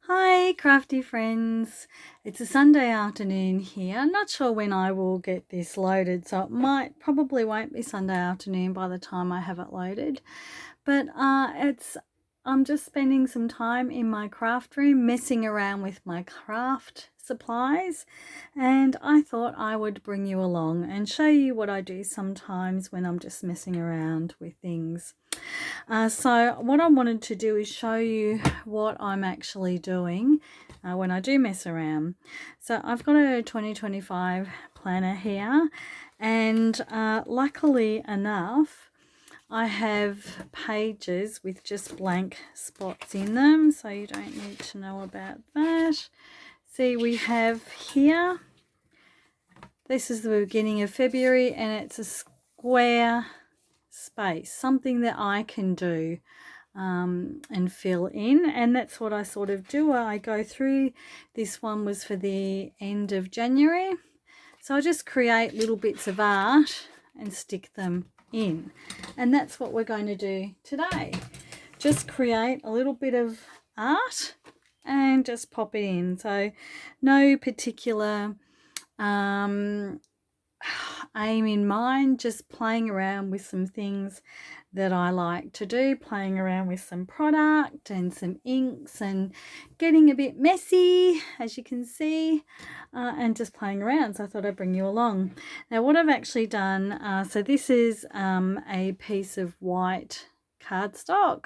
Hi crafty friends, it's a Sunday afternoon here. I'm not sure when I will get this loaded, so probably won't be Sunday afternoon by the time I have it loaded, but I'm just spending some time in my craft room messing around with my craft supplies, and I thought I would bring you along and show you what I do sometimes when I'm just messing around with things. So what I wanted to do is show you what I'm actually doing when I do mess around. So I've got a 2025 planner here, and luckily enough I have pages with just blank spots in them, so you don't need to know about that. See, we have here, this is the beginning of February, and it's a square space, something that I can do and fill in, and that's what I sort of do. I go through. This one was for the end of January, so I just create little bits of art and stick them in, and that's what we're going to do today. Just create a little bit of art and just pop it in. So no particular aim in mind, just playing around with some things that I like to do, playing around with some product and some inks and getting a bit messy, as you can see, and just playing around. So I thought I'd bring you along. Now what I've actually done, so this is a piece of white cardstock,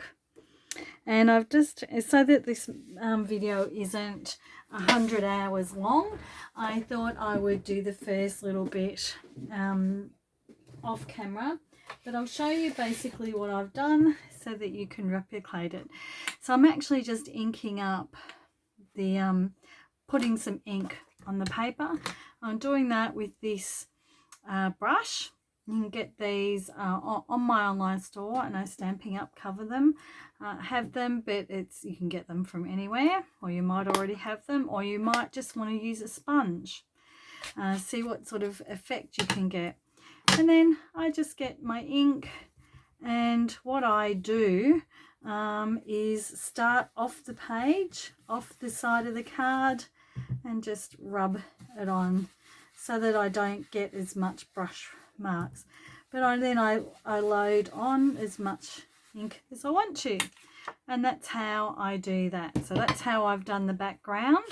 and I've just, so that this video isn't 100 hours long, I thought I would do the first little bit off camera, but I'll show you basically what I've done so that you can replicate it. So I'm actually just inking up the putting some ink on the paper. I'm doing that with this brush. You can get these on my online store, and I Stamping Up cover them, have them, but you can get them from anywhere, or you might already have them, or you might just want to use a sponge. See what sort of effect you can get. And then I just get my ink, and what I do is start off the page, off the side of the card, and just rub it on so that I don't get as much brush marks. But I load on as much ink as I want to, and that's how I do that. So that's how I've done the background.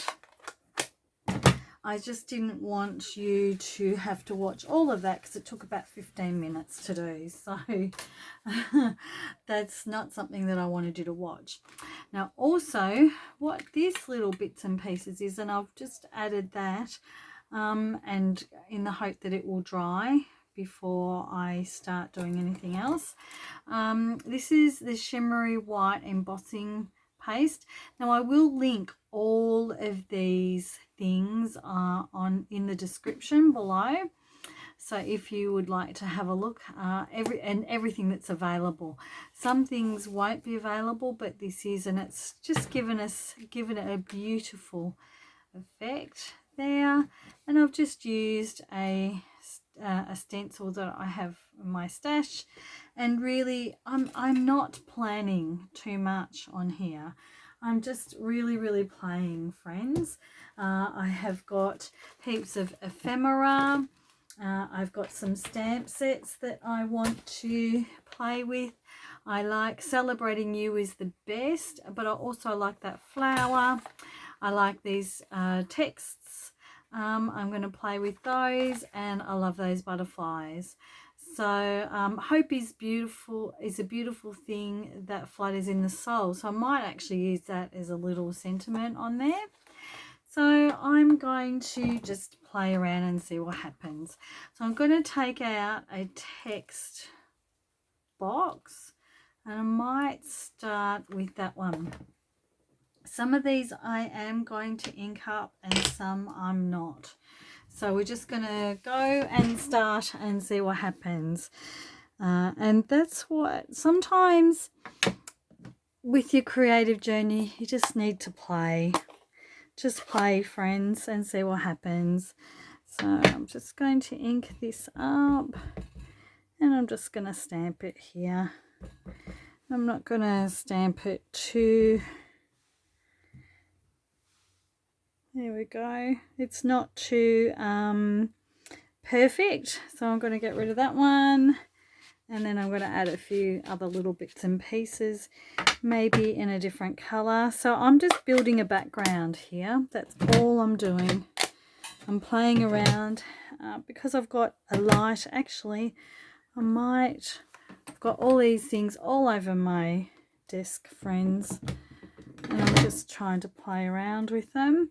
I just didn't want you to have to watch all of that because it took about 15 minutes to do. So that's not something that I wanted you to watch. Now also, what these little bits and pieces is, and I've just added that and in the hope that it will dry before I start doing anything else. This is the shimmery white embossing paste. Now I will link all of these things in the description below, so if you would like to have a look, everything that's available. Some things won't be available, but this is, and it's just given it a beautiful effect there. And I've just used a stencil that I have in my stash, and really I'm not planning too much on here. I'm just really playing, friends. I have got heaps of ephemera. I've got some stamp sets that I want to play with. I like Celebrating You is the best, but I also like that flower. I like these texts. I'm going to play with those, and I love those butterflies. So hope is beautiful, is a beautiful thing that flutters in the soul. So I might actually use that as a little sentiment on there. So I'm going to just play around and see what happens. So I'm going to take out a text box, and I might start with that one. Some of these I am going to ink up and some I'm not. So we're just going to go and start and see what happens. And that's what, sometimes with your creative journey, you just need to play. Just play, friends, and see what happens. So I'm just going to ink this up, and I'm just going to stamp it here. I'm not going to stamp it too There we go. It's not too perfect, so I'm going to get rid of that one. And then I'm going to add a few other little bits and pieces, maybe in a different colour. So I'm just building a background here. That's all I'm doing. I'm playing around because I've got a light. Actually, I've got all these things all over my desk, friends. And I'm just trying to play around with them.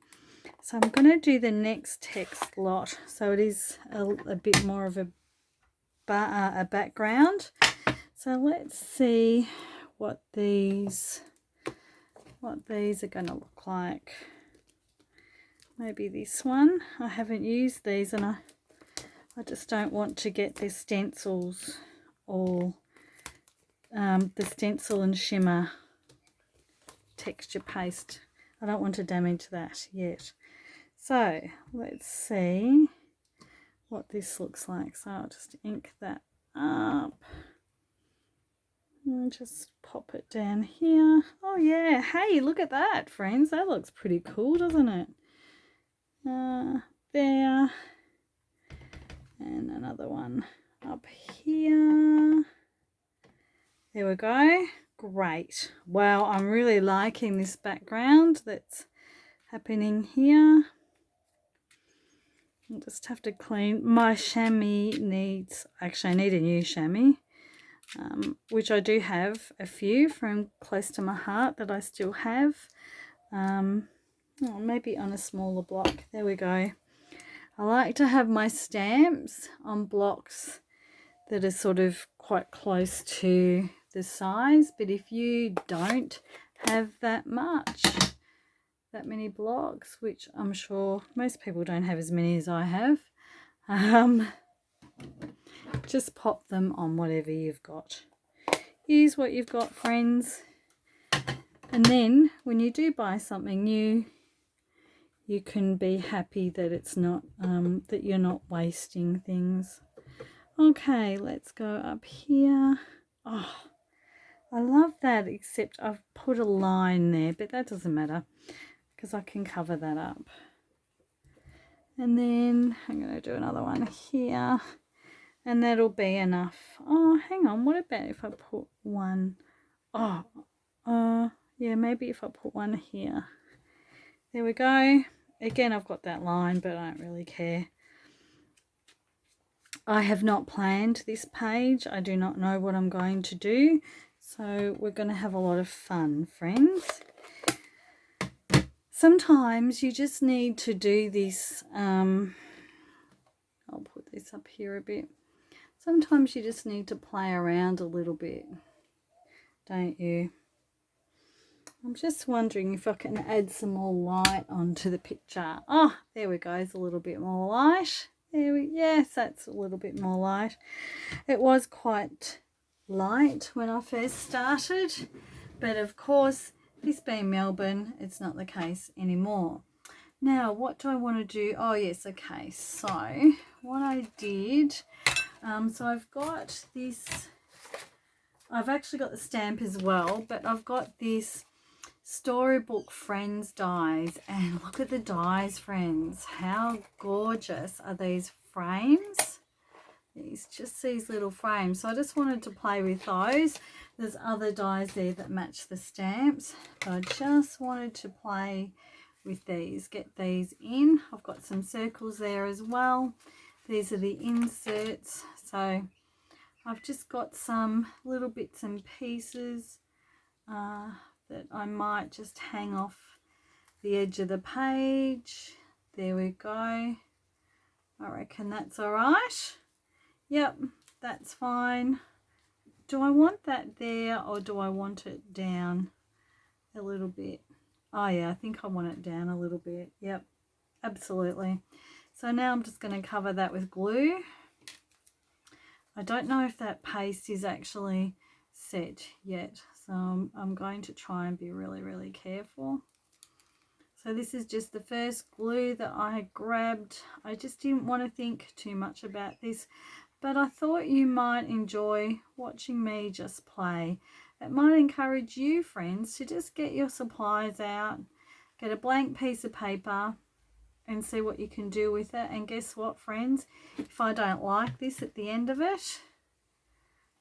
So I'm going to do the next text lot. So it is a bit more of a background. So let's see what these are going to look like. Maybe this one. I haven't used these, and I just don't want to get the stencils or the stencil and shimmer texture paste. I don't want to damage that yet. So let's see what this looks like. So I'll just ink that up and just pop it down here. Oh yeah, hey, look at that, friends. That looks pretty cool, doesn't it? There, and another one up here. There we go. Great. Wow, I'm really liking this background that's happening here. I'll just have to clean my chamois. I need a new chamois, which I do have a few from close to my heart that I still have. Maybe on a smaller block. There we go. I like to have my stamps on blocks that are sort of quite close to the size, but if you don't have that many blocks, which I'm sure most people don't have as many as I have, just pop them on whatever you've got. Use what you've got, friends, and then when you do buy something new, you can be happy that it's not that you're not wasting things. Okay, let's go up here. Oh, I love that, except I've put a line there, but that doesn't matter because I can cover that up. And then I'm going to do another one here, and that'll be enough. Oh, hang on, what about if I put one? Oh, yeah, maybe if I put one here. There we go. Again, I've got that line, but I don't really care. I have not planned this page. I do not know what I'm going to do. So we're going to have a lot of fun, friends. Sometimes you just need to do this. I'll put this up here a bit. Sometimes you just need to play around a little bit, don't you? I'm just wondering if I can add some more light onto the picture. Oh, there we go. It's a little bit more light. Yes, that's a little bit more light. It was quite light when I first started, but of course, this being Melbourne, it's not the case anymore. Now, what do I want to do? Oh, yes, okay. So, what I did, so I've got this, I've actually got the stamp as well, but I've got this Storybook Friends dies, and look at the dies, friends. How gorgeous are these frames? These little frames. So I just wanted to play with those. There's other dies there that match the stamps, but I just wanted to play with these, get these in. I've got some circles there as well. These are the inserts. So I've just got some little bits and pieces that I might just hang off the edge of the page. There we go. I reckon that's all right. Yep, that's fine. Do I want that there, or do I want it down a little bit? Oh yeah, I think I want it down a little bit. Yep, absolutely. So now I'm just going to cover that with glue. I don't know if that paste is actually set yet, so I'm going to try and be really, really careful. So this is just the first glue that I had grabbed. I just didn't want to think too much about this, but I thought you might enjoy watching me just play. It might encourage you, friends, to just get your supplies out, get a blank piece of paper, and see what you can do with it. And guess what, friends? If I don't like this at the end of it,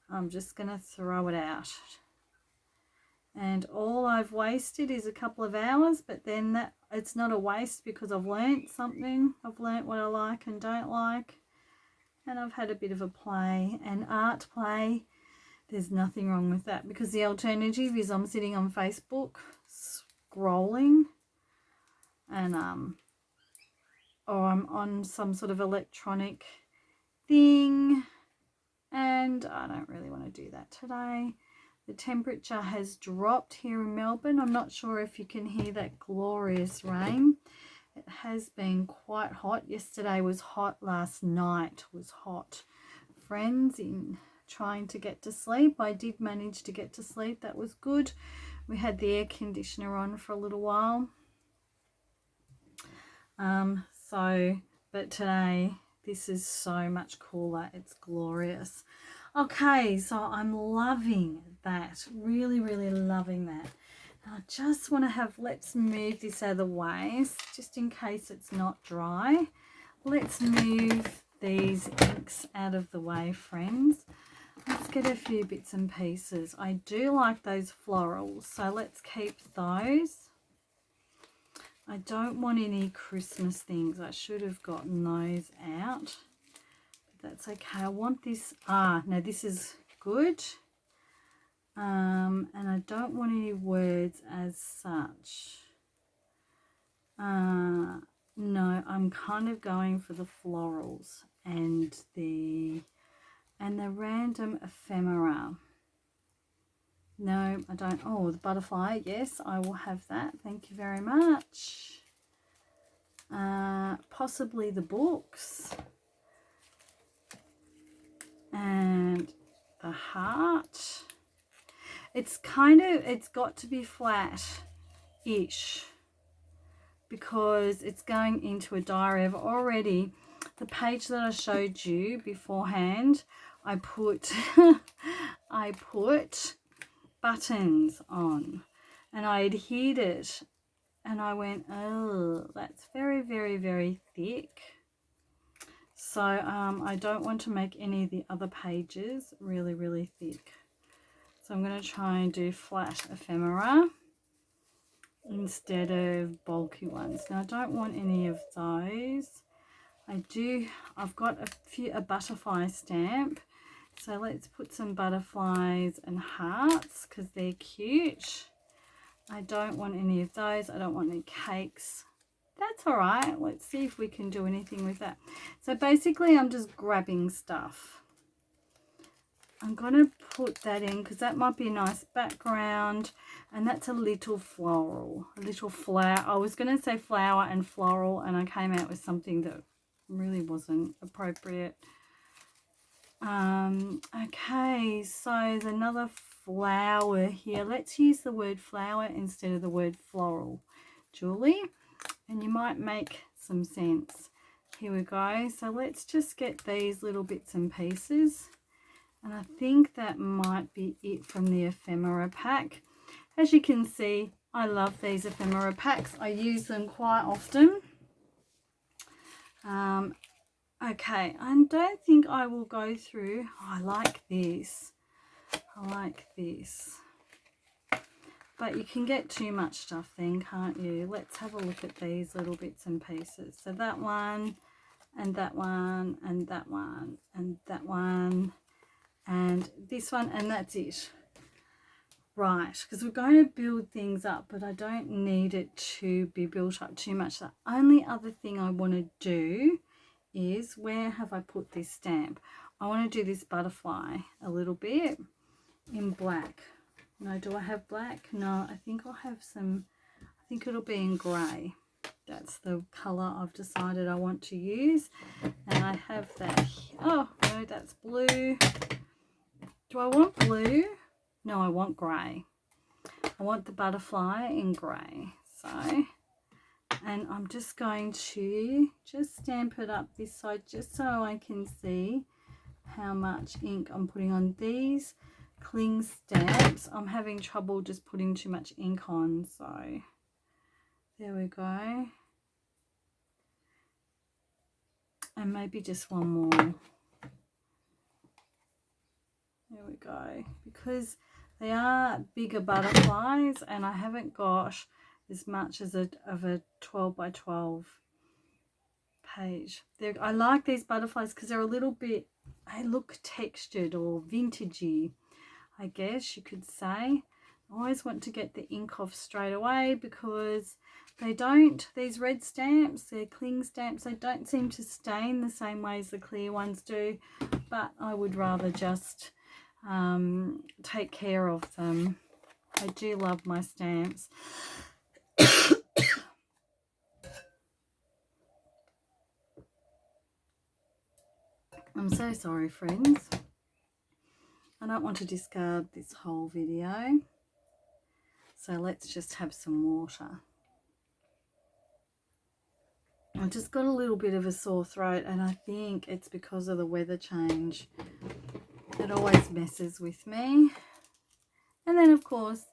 I'm just going to throw it out. And all I've wasted is a couple of hours, but then that it's not a waste because I've learnt something. I've learnt what I like and don't like. And I've had a bit of a play and art play. There's nothing wrong with that, because the alternative is I'm sitting on Facebook scrolling, and or I'm on some sort of electronic thing, and I don't really want to do that today. The temperature has dropped here in Melbourne. I'm not sure if you can hear that glorious rain. It has been quite hot. Yesterday was hot. Last night was hot. Friends, in trying to get to sleep, I did manage to get to sleep. That was good. We had the air conditioner on for a little while. But today, this is so much cooler. It's glorious. Okay, so I'm loving that. Really, really loving that. I just want to let's move this out of the way, just in case it's not dry. Let's move these inks out of the way, friends. Let's get a few bits and pieces. I do like those florals, so let's keep those. I don't want any Christmas things. I should have gotten those out. But that's okay. I want this. No, this is good. And I don't want any words as such. No, I'm kind of going for the florals and the random ephemera. No, I don't. Oh, the butterfly. Yes, I will have that. Thank you very much. Possibly the books. And the heart. It's got to be flat-ish, because it's going into a diary. I've already, the page that I showed you beforehand, I put I put buttons on, and I adhered it, and I went, oh, that's very, very, very thick. So I don't want to make any of the other pages really, really thick. So I'm going to try and do flat ephemera instead of bulky ones. Now I don't want any of those. I've got a butterfly stamp. So let's put some butterflies and hearts because they're cute. I don't want any of those. I don't want any cakes. That's all right. Let's see if we can do anything with that. So basically I'm just grabbing stuff. I'm going to put that in because that might be a nice background, and that's a little floral, a little flower. I was going to say flower and floral, and I came out with something that really wasn't appropriate. Okay, so there's another flower here. Let's use the word flower instead of the word floral, Julie, and you might make some sense. Here we go. So let's just get these little bits and pieces. And I think that might be it from the ephemera pack. As you can see, I love these ephemera packs. I use them quite often. Okay, I don't think I will go through. Oh, I like this. I like this. But you can get too much stuff then, can't you? Let's have a look at these little bits and pieces. So that one, and that one, and that one, and that one, and this one, and that's it. Right, because we're going to build things up, but I don't need it to be built up too much. The only other thing I want to do is, where have I put this stamp? I want to do this butterfly a little bit in black. No, do I have black? No, I think I'll have some, I think it'll be in grey. That's the colour I've decided I want to use. And I have that, oh no, that's blue. Do I want blue? No, I want grey. I want the butterfly in grey. So, and I'm just going to just stamp it up this side just so I can see how much ink I'm putting on. These cling stamps, I'm having trouble just putting too much ink on. So, there we go. And maybe just one more. There we go. Because they are bigger butterflies and I haven't got as much as of a 12 by 12 page. I like these butterflies because they're a little bit, they look textured or vintagey, I guess you could say. I always want to get the ink off straight away because they don't, these red stamps, they're cling stamps, they don't seem to stain the same way as the clear ones do, but I would rather just take care of them. I do love my stamps. I'm so sorry, friends. I don't want to discard this whole video. So let's just have some water. I just got a little bit of a sore throat and I think it's because of the weather change. It always messes with me. And then of course,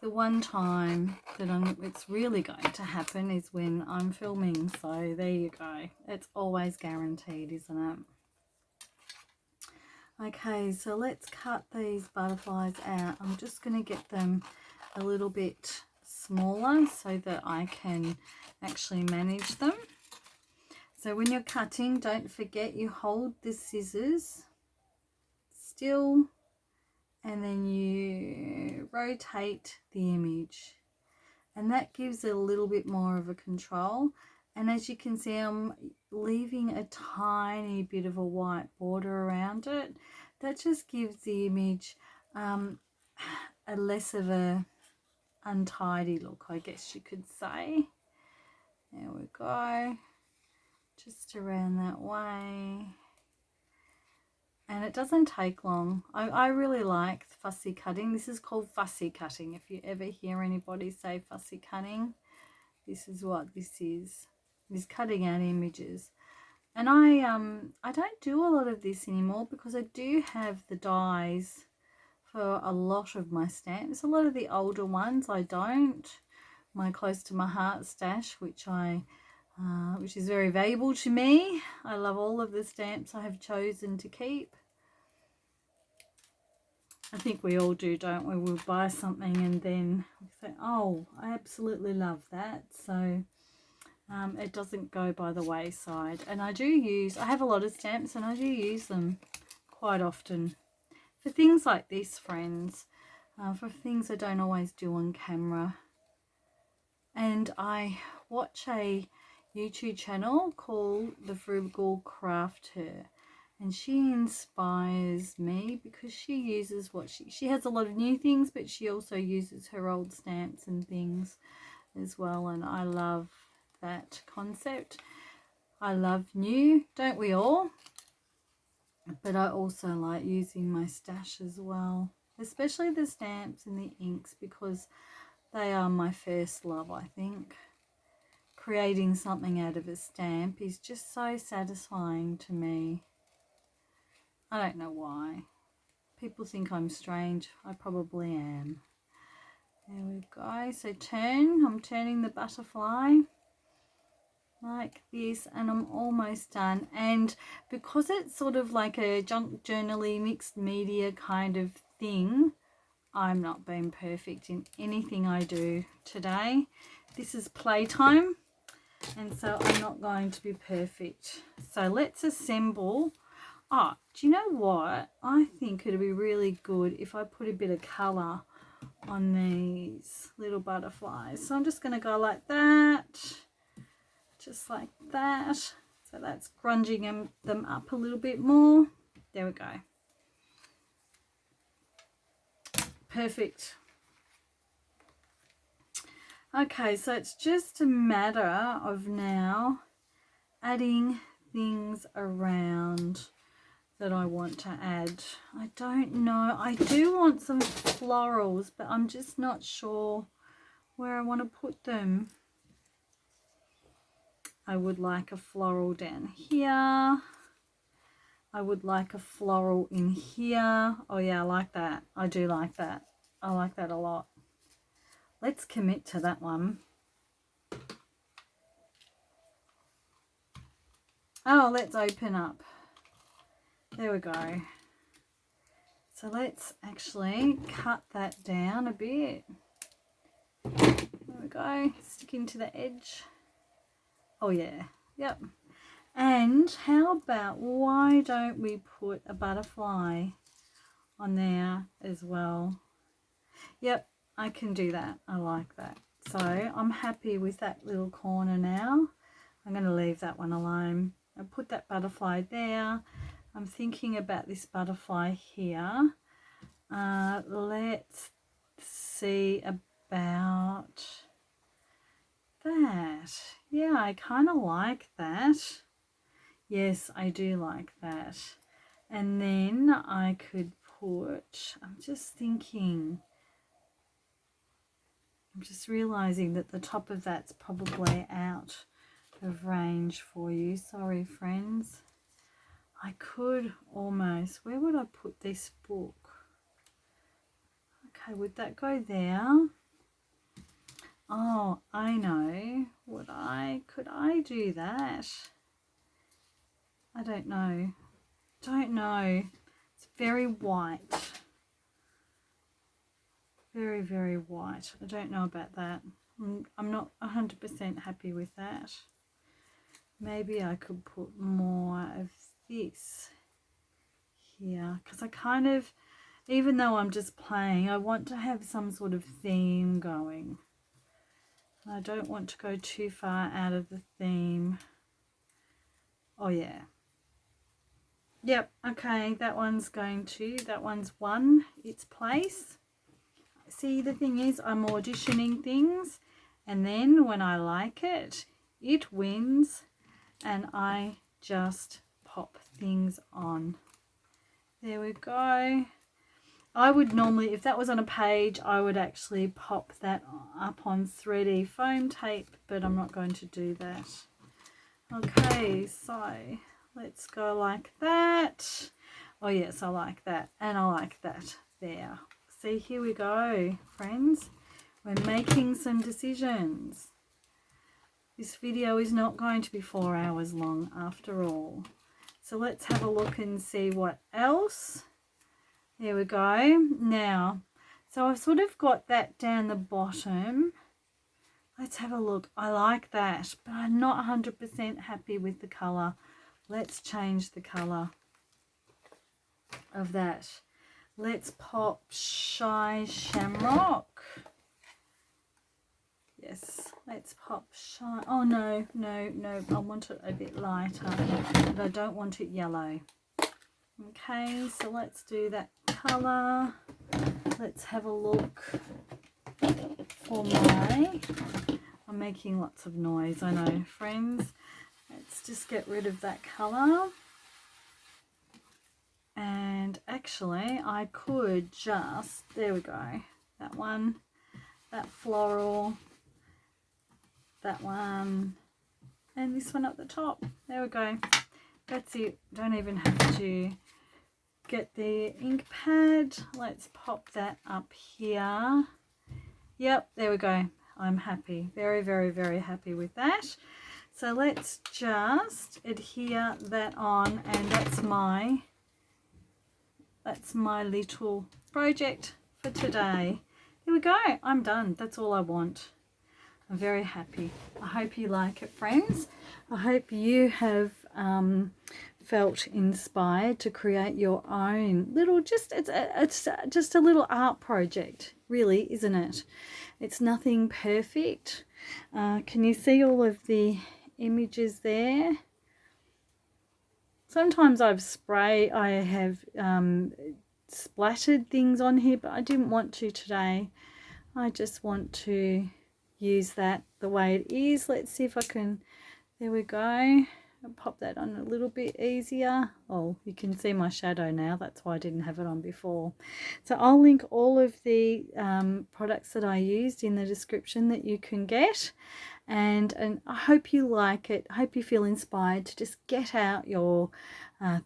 the one time that it's really going to happen is when I'm filming. So there you go. It's always guaranteed, isn't it? Okay, so let's cut these butterflies out. I'm just going to get them a little bit smaller so that I can actually manage them. So when you're cutting, don't forget you hold the scissors still and then you rotate the image, and that gives it a little bit more of a control. And as you can see, I'm leaving a tiny bit of a white border around it. That just gives the image a less of a untidy look, I guess you could say. There we go. Just around that way. And it doesn't take long. I really like fussy cutting. This is called fussy cutting. If you ever hear anybody say fussy cutting, this is what this is cutting out images. And I don't do a lot of this anymore because I do have the dies for a lot of my stamps. A lot of the older ones I don't. My close to my heart stash, which is very valuable to me. I love all of the stamps I have chosen to keep. I think we all do, don't we? We'll buy something and then we say, oh, I absolutely love that. So it doesn't go by the wayside. And I have a lot of stamps and I do use them quite often for things like this, friends, for things I don't always do on camera. And I watch a YouTube channel called The Frugal Crafter, and she inspires me because she uses she has a lot of new things, but she also uses her old stamps and things as well, and I love that concept. I love new, don't we all? But I also like using my stash as well, especially the stamps and the inks, because they are my first love, I think. Creating something out of a stamp is just so satisfying to me. I don't know why. People think I'm strange. I probably am. There we go. So I'm turning the butterfly like this, and I'm almost done. And because it's sort of like a junk journal-y mixed media kind of thing, I'm not being perfect in anything I do today. This is playtime, and so I'm not going to be perfect. So let's assemble. Oh, do you know what? I think it'd be really good if I put a bit of colour on these little butterflies. So I'm just going to go like that, just like that. So that's grunging them up a little bit more. There we go. Perfect. Okay, so it's just a matter of now adding things around that I want to add. I don't know. I do want some florals, but I'm just not sure where I want to put them. I would like a floral down here. I would like a floral in here. Oh yeah, I like that. I do like that. I like that a lot. Let's commit to that one. Oh, let's open up. There we go. So let's actually cut that down a bit. There we go. Sticking to the edge. Oh yeah. Yep. And how about, why don't we put a butterfly on there as well? Yep, I can do that. I like that. So I'm happy with that little corner now. I'm going to leave that one alone. I'll put that butterfly there. I'm thinking about this butterfly here. Let's see about that. Yeah, I kind of like that. Yes, I do like that. And then I could put, I'm just thinking, I'm just realizing that the top of that's probably out of range for you. Sorry, friends. I could almost, where would I put this book? Okay, would that go there? Oh, I know. Could I do that? I don't know. Don't know. It's very white. Very, very white. I don't know about that. I'm not 100% happy with that. Maybe I could put more of this here, because I kind of, even though I'm just playing, I want to have some sort of theme going. I don't want to go too far out of the theme. Oh yeah. Yep, okay, that one's won its place. See, the thing is, I'm auditioning things, and then when I like it, it wins, and I just pop things on. There we go. I would normally, if that was on a page, I would actually pop that up on 3D foam tape, but I'm not going to do that. Okay, so let's go like that. Oh yes, I like that, and I like that there. See, here we go, friends. We're making some decisions. This video is not going to be 4 hours long after all. So let's have a look and see what else. There we go. Now, so I've sort of got that down the bottom. Let's have a look. I like that, but I'm not 100% happy with the colour. Let's change the colour of that. Let's pop Shamrock. Yes, let's pop Shy. Oh, no. I want it a bit lighter, but I don't want it yellow. Okay, so let's do that colour. Let's have a look for I'm making lots of noise, I know, friends. Let's just get rid of that colour. And actually, I could just, there we go, that one, that floral, that one, and this one at the top. There we go. That's it. Don't even have to get the ink pad. Let's pop that up here. Yep, there we go. I'm happy. Very, very, very happy with that. So let's just adhere that on, and that's my little project for today. There we go. I'm done. That's all I want. I'm very happy. I hope you like it, friends. I hope you have felt inspired to create your own little, it's just a little art project, really, isn't it? It's nothing perfect. Can you see all of the images there? Sometimes I have splattered things on here, but I didn't want to today. I just want to use that the way it is. Let's see if I can, there we go. I'll pop that on a little bit easier. Oh, you can see my shadow now. That's why I didn't have it on before. So I'll link all of the products that I used in the description that you can get. And I hope you like it. I hope you feel inspired to just get out your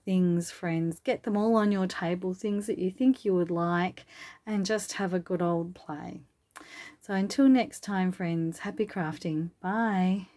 things, friends. Get them all on your table, things that you think you would like, and just have a good old play. So until next time, friends, happy crafting. Bye.